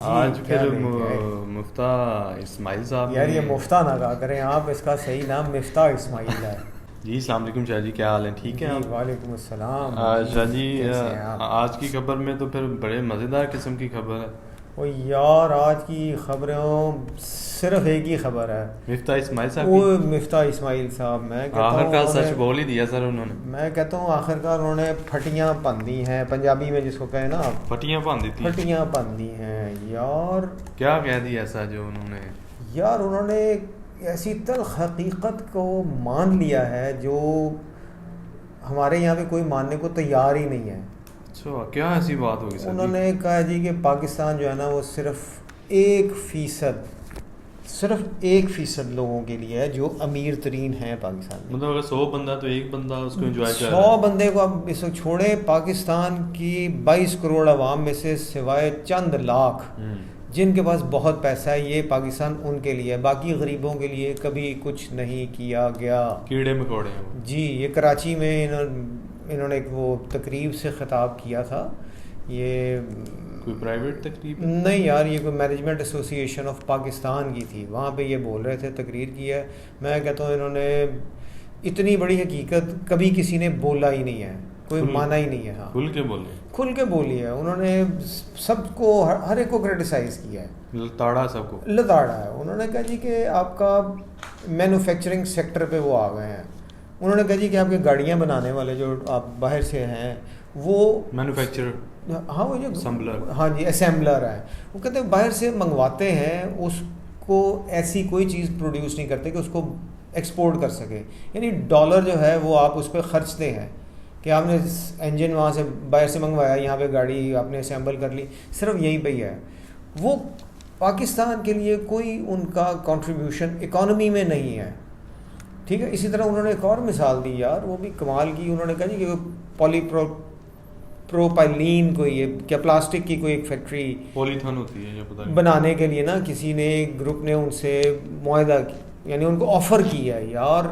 आज फिर मुफ्ता इस्माइल साहब यार ये मुफ्ता ना कहा करें आप, इसका सही नाम मिफ्ता इस्माइल है। जी अस्सलाम वालेकुम शाह जी, क्या हाल है? ठीक है आप? वालेकुम अस्सलाम शाह जी कैसे हैं आप? आज की खबर में तो फिर बड़े मज़ेदार किस्म की खबर है। ओ यार आज की खबरों सिर्फ एक ही खबर है, मिफ्ता इस्माइल साहब वो की मिफ्ता इस्माइल साहब। मैं कहता हूँ आखिरकार सच बोल ही दिया सर उन्होंने। मैं कहता हूँ आखिरकार उन्होंने फटियाँ भन दी हैं, पंजाबी में जिसको कहे ना आप, फटियाँ बांध दी थी। फटियाँ भन दी हैं यार। क्या कह दिया ऐसा जो उन्होंने? यार उन्होंने ऐसी तल्ख हकीकत को मान लिया है जो हमारे यहाँ पे कोई मानने को तैयार ही नहीं है। अच्छा, क्या ऐसी बात होगी सर? उन्होंने कहा जी कि पाकिस्तान जो है ना वो सिर्फ 1% लोगों के लिए है जो अमीर तरीन है पाकिस्तान में। मतलब अगर 100 बंदा तो एक बंदा उसको एंजॉय कर 100 बंदे को आप इसको छोड़े, पाकिस्तान की 22 करोड़ आवाम में से सिवाय चंद लाख जिनके पास बहुत पैसा है, ये पाकिस्तान उनके लिए है, बाकी गरीबों के लिए कभी कुछ नहीं किया गया। कीड़े मकोड़े हैं वो। जी, ये कराची में इन्होंने एक वो तकरीब से ख़िताब किया था। ये कोई प्राइवेट तकरीब? नहीं यार, ये कोई मैनेजमेंट एसोसिएशन ऑफ पाकिस्तान की थी, वहाँ पे ये बोल रहे थे, तकरीर की है। मैं कहता हूँ इन्होंने इतनी बड़ी हकीकत कभी किसी ने बोला ही नहीं है, कोई माना ही नहीं है। हाँ, खुल के बोली है उन्होंने, सबको हर एक को क्रिटिसाइज़ किया है, लताड़ा है। उन्होंने कहा जी कि आपका मैन्युफैक्चरिंग सेक्टर पे वो आ गए हैं। उन्होंने कहा जी कि आपके गाड़ियाँ बनाने वाले जो आप बाहर से हैं वो मैन्युफैक्चरर, हाँ वो जो असेंबलर, हाँ जी असेंबलर है, वो कहते हैं बाहर से मंगवाते हैं, उसको ऐसी कोई चीज़ प्रोड्यूस नहीं करते कि उसको एक्सपोर्ट कर सके। यानी डॉलर जो है वो आप उस पर खर्चते हैं कि आपने इंजन वहाँ से बाहर से मंगवाया, यहाँ पे गाड़ी आपने असेंबल कर ली, सिर्फ यहीं पे ही है। वो पाकिस्तान के लिए कोई उनका कंट्रीब्यूशन इकॉनमी में नहीं है। ठीक है, इसी तरह उन्होंने एक और मिसाल दी यार, वो भी कमाल की। उन्होंने कहा जी कि प्रोपाइलीन कोई है क्या, प्लास्टिक की कोई एक फैक्ट्री, पॉलीथीन होती है ये पता नहीं, बनाने के लिए ना किसी ने, ग्रुप ने उनसे मुआहदा यानी उनको ऑफ़र किया है यार।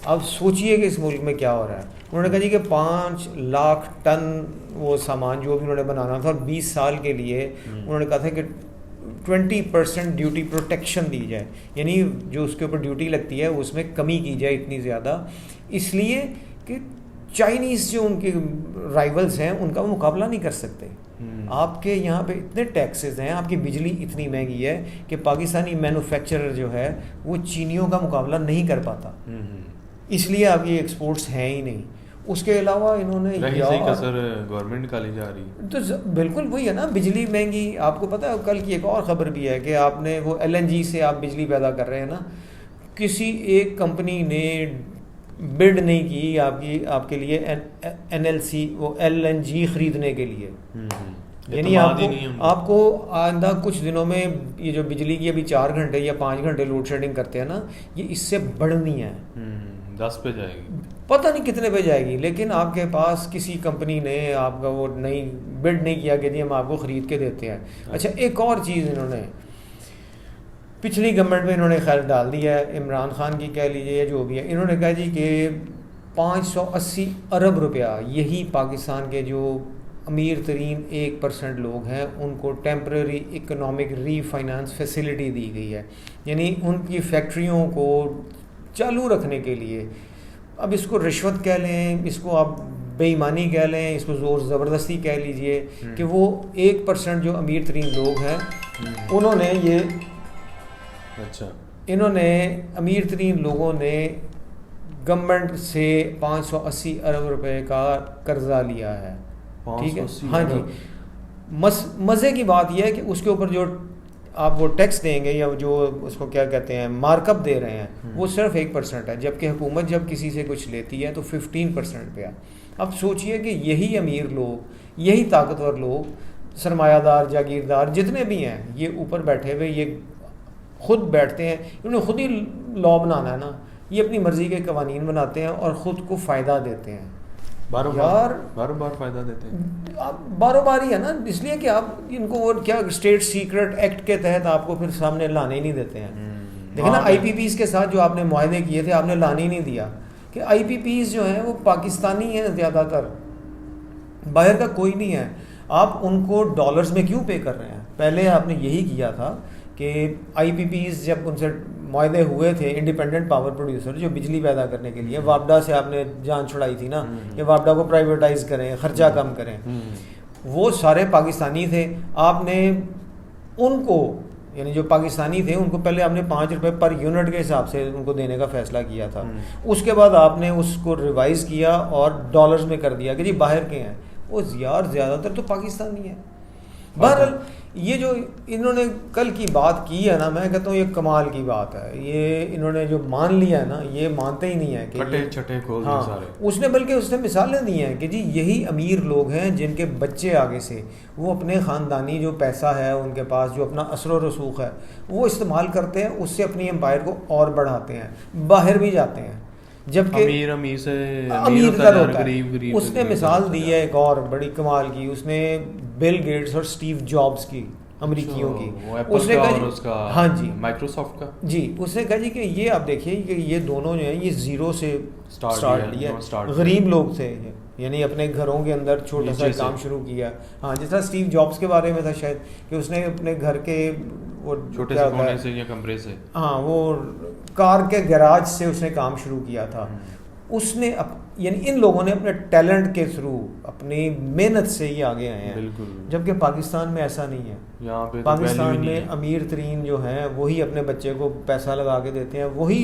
अब सोचिए कि इस मुल्क में क्या हो रहा है। उन्होंने कहा जी कि 5 लाख टन वो सामान जो भी उन्होंने बनाना था, और 20 साल के लिए उन्होंने कहा था कि 20% ड्यूटी प्रोटेक्शन दी जाए, यानी जो उसके ऊपर ड्यूटी लगती है उसमें कमी की जाए इतनी ज़्यादा, इसलिए कि चाइनीज़ जो उनके राइवल्स हैं उनका वो मुकाबला नहीं कर सकते। आपके यहाँ पे इतने टैक्सेस हैं, आपकी बिजली इतनी महंगी है कि पाकिस्तानी मैन्युफैक्चरर जो है वो चीनियों का मुकाबला नहीं कर पाता, इसलिए आपकी एक्सपोर्ट्स हैं ही नहीं। उसके अलावा इन्होंने गवर्नमेंट का ले जा रही है, तो बिल्कुल वही है ना, बिजली महंगी। आपको पता है कल की एक और ख़बर भी है कि आपने वो LNG से आप बिजली पैदा कर रहे हैं ना, किसी एक कंपनी ने बिड नहीं की आपके लिए NLC वो LNG ख़रीदने के लिए। यानी आपको आइंदा कुछ दिनों में ये जो बिजली की अभी 4 घंटे या 5 घंटे लोड शेडिंग करते हैं ना, ये इससे बढ़नी है, 10 पे जाएगी, पता नहीं कितने पे जाएगी। लेकिन आपके पास किसी कंपनी ने आपका वो नहीं बिड नहीं किया कि जी हम आपको ख़रीद के देते हैं। अच्छा, एक और चीज़ इन्होंने पिछली गवर्नमेंट में इन्होंने खैर डाल दिया है, इमरान खान की कह लीजिए या जो भी है, इन्होंने कहा जी कि 580 अरब रुपया यही पाकिस्तान के जो अमीर तरीन 1% लोग हैं उनको टेम्पररी इकोनॉमिक रीफाइनेंस फैसिलिटी दी गई है, यानी उनकी फैक्ट्रियों को चालू रखने के लिए। अब इसको रिश्वत कह लें, इसको आप बेईमानी कह लें, इसको ज़ोर ज़बरदस्ती कह लीजिए, कि वो 1% जो अमीर तरीन लोग हैं उन्होंने ये इन्होंने अमीर तरीन लोगों ने गवर्नमेंट से 580 अरब रुपए का कर्जा लिया है। ठीक है, हाँ जी। मज़े की बात यह है कि उसके ऊपर जो आप वो टैक्स देंगे या जो उसको क्या कहते हैं मार्कअप दे रहे हैं वो सिर्फ 1% है, जबकि हुकूमत जब किसी से कुछ लेती है तो 15% पे है। अब सोचिए कि यही अमीर लोग, यही ताकतवर लोग, सरमायादार, जागीरदार जितने भी हैं, ये ऊपर बैठे हुए ये खुद बैठते हैं, इन्होंने खुद ही लॉ बनाना है ना, ये अपनी मर्ज़ी के कवानीन बनाते हैं और ख़ुद को फ़ायदा देते हैं। बार बार फ़ायदा देते हैं, आप बार ही है ना, इसलिए कि आप इनको वो क्या स्टेट सीक्रेट एक्ट के तहत आपको फिर सामने लाने ही नहीं देते हैं। देखिए ना, IPPs के साथ जो आपने मुआहदे किए थे आपने लाने ही नहीं दिया, कि IPPs जो हैं वो पाकिस्तानी हैं ज़्यादातर, बाहर का कोई नहीं है। आप उनको डॉलर्स में क्यों पे कर रहे हैं? पहले आपने यही किया था कि IPPs जब उनसे मुआहदे हुए थे, इंडिपेंडेंट पावर प्रोड्यूसर जो बिजली पैदा करने के लिए, वापडा से आपने जान छुड़ाई थी ना कि वापडा को प्राइवेटाइज करें, खर्चा कम करें, वो सारे पाकिस्तानी थे। आपने उनको यानी जो पाकिस्तानी थे उनको पहले आपने 5 रुपये पर यूनिट के हिसाब से उनको देने का फैसला किया था। उसके बाद आपने उसको रिवाइज किया और डॉलर्स में कर दिया कि जी बाहर के हैं वो यार ज़्यादातर तो पाकिस्तानी है। बहरहाल ये जो इन्होंने कल की बात की है ना, मैं कहता हूँ ये कमाल की बात है। ये इन्होंने जो मान लिया है ना, ये मानते ही नहीं है कि छठे खोल हाँ, सारे। उसने बल्कि उसने मिसालें दी हैं कि जी यही अमीर लोग हैं जिनके बच्चे आगे से वो अपने ख़ानदानी जो पैसा है उनके पास, जो अपना असर रसूख है वो इस्तेमाल करते हैं, उससे अपनी एम्पायर को और बढ़ाते हैं, बाहर भी जाते हैं। जबकि अमीर से अमीर का होता है। गरीब उसने मिसाल दी है एक और बड़ी कमाल की, उसने बिल गेट्स और स्टीव जॉब्स की, अमेरिकियों की, उसने कहा हाँ जी माइक्रोसॉफ्ट का जी, उसने कहा जी कि ये आप देखिए कि ये दोनों जो हैं ये ज़ीरो से स्टार्ट लिया, गरीब लोग थे यानी अपने घरों के अंदर छोटा सा काम शुरू किया। हाँ, जिस तरह स्टीव जॉब्स के बारे में था शायद कि उसने अपने घर के वो छोटे से कोने से या कमरे से, हाँ, वो कार के गैराज से उसने काम शुरू किया था। उसने यानी इन लोगों ने अपने टैलेंट के थ्रू, अपनी मेहनत से ही आगे आए हैं। बिल्कुल। जबकि पाकिस्तान में ऐसा नहीं है। यहाँ पे पाकिस्तान में अमीर तरीन जो हैं वही अपने बच्चे को पैसा लगा के देते हैं, वही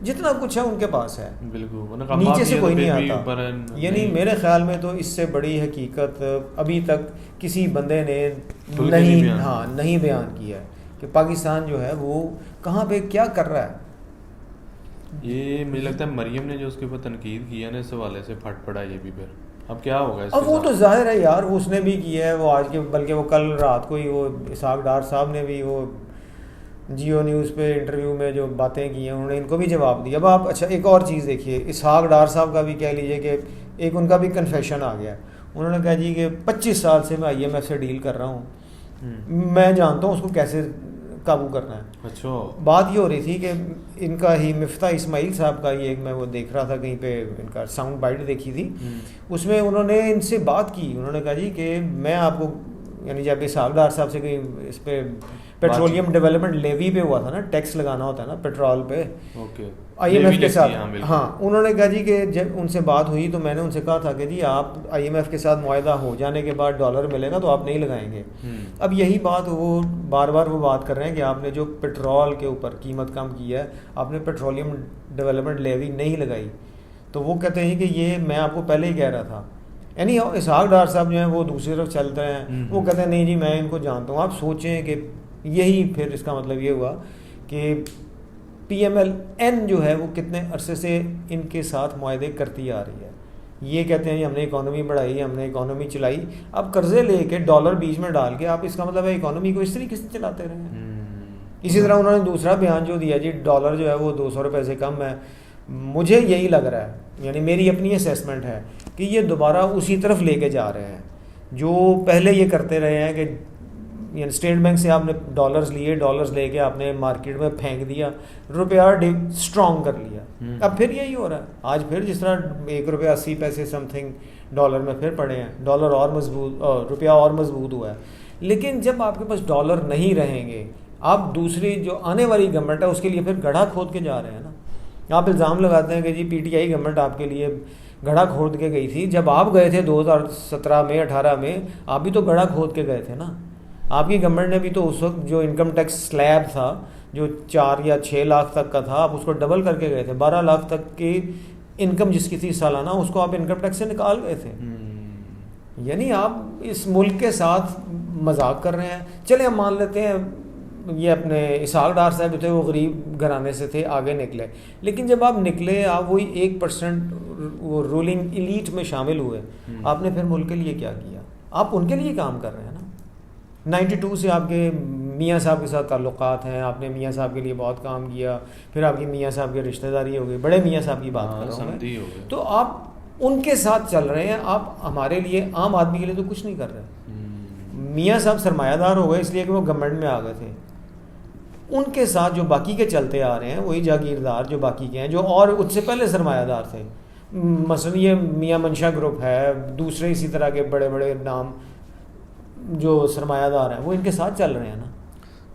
जितना कुछ है उनके पास है, बिल्कुल नीचे से कोई नहीं आता। यानी मेरे ख्याल में तो इससे बड़ी हकीकत अभी तक किसी बंदे ने नहीं बयान किया है कि पाकिस्तान जो है वो कहाँ पे क्या कर रहा है। ये मुझे लगता है मरियम ने जो उसके ऊपर तनकीद किया ना, इस हवाले से फट पड़ा ये भी। फिर अब क्या होगा इसके अब वो तो जाहिर है यार, उसने भी किया है वो आज के, बल्कि वो कल रात को ही वो इसहाक डार साहब ने भी वो जियो न्यूज़ पे इंटरव्यू में जो बातें की हैं उन्होंने इनको भी जवाब दिया। अब आप अच्छा एक और चीज़ देखिए, इसहाक डार साहब का भी कह लीजिए कि एक उनका भी कन्फेशन आ गया। उन्होंने कहा जी कि 25 साल से मैं IMF से डील कर रहा हूँ, मैं जानता हूँ उसको कैसे काबू करना है। अच्छा, बात ये हो रही थी कि इनका ही मिफ्ता इस्माइल साहब का ये एक मैं वो देख रहा था कहीं पे, इनका साउंड बाइट देखी थी, उसमें उन्होंने इनसे बात की। उन्होंने कहा जी कि मैं आपको यानी जब इसहाक डार साहब से कहीं इस पे पेट्रोलियम डेवलपमेंट लेवी पे हुआ था ना, टैक्स लगाना होता है ना पेट्रोल पे, IMF के साथ, हाँ, उन्होंने कहा जी कि जब उनसे बात हुई तो मैंने उनसे कहा था कि जी आप IMF के साथ मुआहदा हो जाने के बाद डॉलर मिलेगा तो आप नहीं लगाएंगे। अब यही बात वो बार बार वो बात कर रहे हैं कि आपने जो पेट्रोल के ऊपर कीमत कम की है, आपने पेट्रोलियम डेवलपमेंट लेवी नहीं लगाई। तो वो कहते हैं कि ये मैं आपको पहले ही कह रहा था। यानी इसहाक डार साहब जो हैं वो दूसरी तरफ चलते हैं, वो कहते हैं नहीं जी मैं इनको जानता हूँ। आप सोचें कि यही फिर इसका मतलब ये हुआ कि PMLN जो है वो कितने अरसे से इनके साथ मुआहदे करती आ रही है। ये कहते हैं जी हमने इकॉनमी बढ़ाई, हमने इकॉनमी चलाई, अब कर्जे लेके डॉलर बीच में डाल के आप, इसका मतलब है इकॉनमी को इस तरीके से चलाते रहे हैं। इसी तरह उन्होंने दूसरा बयान जो दिया जी डॉलर जो है वो 200 रुपये से कम है। मुझे यही लग रहा है, यानी मेरी अपनी असेसमेंट है कि ये दोबारा उसी तरफ लेके जा रहे हैं जो पहले ये करते रहे हैं कि यानी स्टेट बैंक से आपने डॉलर्स लिए, डॉलर्स लेके आपने मार्केट में फेंक दिया, रुपया स्ट्रॉन्ग कर लिया। अब फिर यही हो रहा है। आज फिर जिस तरह 1 रुपया 80 पैसे समथिंग डॉलर में फिर पड़े हैं, डॉलर और मजबूत, रुपया और मजबूत हुआ है। लेकिन जब आपके पास डॉलर नहीं रहेंगे, आप दूसरी जो आने वाली गवर्नमेंट है उसके लिए फिर गड्ढा खोद के जा रहे हैं ना। आप इल्ज़ाम लगाते हैं कि जी PTI गवर्नमेंट आपके लिए गड्ढा खोद के गई थी। जब आप गए थे 2017 में 18 में, आप भी तो गड्ढा खोद के गए थे ना। आपकी गवर्नमेंट ने भी तो उस वक्त जो इनकम टैक्स स्लैब था जो 4 या 6 लाख तक का था, आप उसको डबल करके गए थे। 12 लाख तक की इनकम जिसकी थी सालाना, उसको आप इनकम टैक्स से निकाल गए थे। यानी आप इस मुल्क के साथ मजाक कर रहे हैं। चले हम मान लेते हैं ये अपने इसहाक डार साहब जो थे वो गरीब घराने से थे, आगे निकले, लेकिन जब आप निकले आप वही 1% वो रूलिंग इलीट में शामिल हुए, आपने फिर मुल्क के लिए क्या किया? आप उनके लिए काम कर रहे हैं ना। 92 से आपके मियाँ साहब के साथ ताल्लुकात हैं, आपने मियाँ साहब के लिए बहुत काम किया, फिर आपकी मियाँ साहब की रिश्तेदारी हो गई, बड़े मियाँ साहब की बात कर रहा हूँ मैं, तो आप उनके साथ चल रहे हैं। आप हमारे लिए, आम आदमी के लिए तो कुछ नहीं कर रहे। मियाँ साहब सरमायादार हो गए इसलिए कि वो गवर्नमेंट में आ गए थे। उनके साथ जो बाकी के चलते आ रहे हैं वही जागीरदार जो बाकी के हैं, जो और उससे पहले सरमायादार थे। मसलन ये मियाँ मंशा ग्रुप है, दूसरे इसी तरह के बड़े बड़े नाम, जो सरमायादार हैं वो इनके साथ चल रहे हैं ना।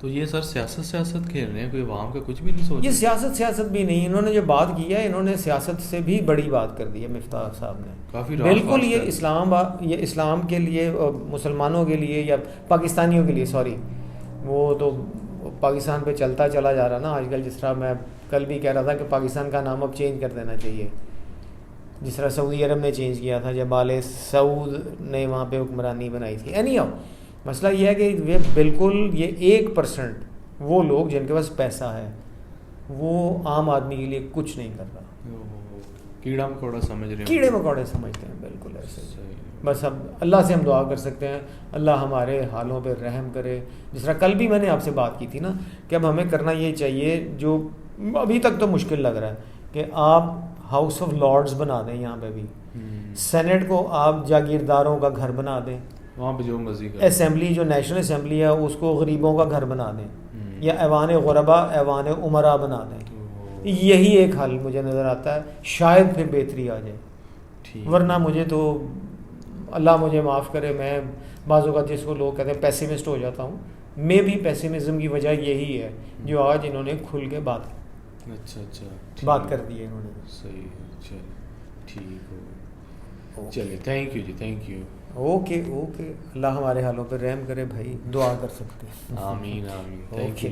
तो ये सर सियासत खेल रहे हैं, कोई आवाम का कुछ भी नहीं सोच ये रहे? सियासत भी नहीं, इन्होंने जो बात की है इन्होंने सियासत से भी बड़ी बात कर दी है मिफ्ताह साहब ने। काफ़ी बिल्कुल ये इस्लाम के लिए, मुसलमानों के लिए या पाकिस्तानियों के लिए, सॉरी, वो तो पाकिस्तान पे चलता चला जा रहा ना आजकल। जिस तरह मैं कल भी कह रहा था कि पाकिस्तान का नाम अब चेंज कर देना चाहिए, जिस तरह सऊदी अरब ने चेंज किया था जब आले सऊद ने वहाँ पे हुक्मरानी बनाई थी। एनीहाउ मसला ये है कि वे बिल्कुल ये 1% वो लोग जिनके पास पैसा है वो आम आदमी के लिए कुछ नहीं कर रहा, कीड़ा मकोड़ा समझ रहे हैं, कीड़े मकोड़े समझते हैं, बिल्कुल ऐसे। सही। बस अब अल्लाह से हम दुआ कर सकते हैं अल्लाह हमारे हालों पे रहम करे। जिस तरह कल भी मैंने आपसे बात की थी ना कि अब हमें करना ये चाहिए, जो अभी तक तो मुश्किल लग रहा है, कि आप हाउस ऑफ लॉर्ड्स बना दें यहाँ पे भी, सेनेट को आप जागीरदारों का घर बना दें, वहाँ पे जो मर्जी कर, असेंबली जो नेशनल असेंबली है उसको गरीबों का घर बना दें, या ऐवान गुरबा ऐवान उमरा बना दें। यही एक हल मुझे नज़र आता है, शायद फिर बेहतरी आ जाए। वरना मुझे तो अल्लाह मुझे माफ़ करे, मैं बाज़ों का जिसको लोग कहते हैं पेसिमिस्ट हो जाता हूँ। मे भी पेसिमिज्म की वजह यही है जो आज इन्होंने खुल के बात कर दी है इन्होंने। सही है, चलिए ठीक हो, चलिए thank you ji, thank you. Okay Allah हमारे हालों पर रहम करे भाई, दुआ कर सकते हैं। आमीन आमीन, थैंक यू।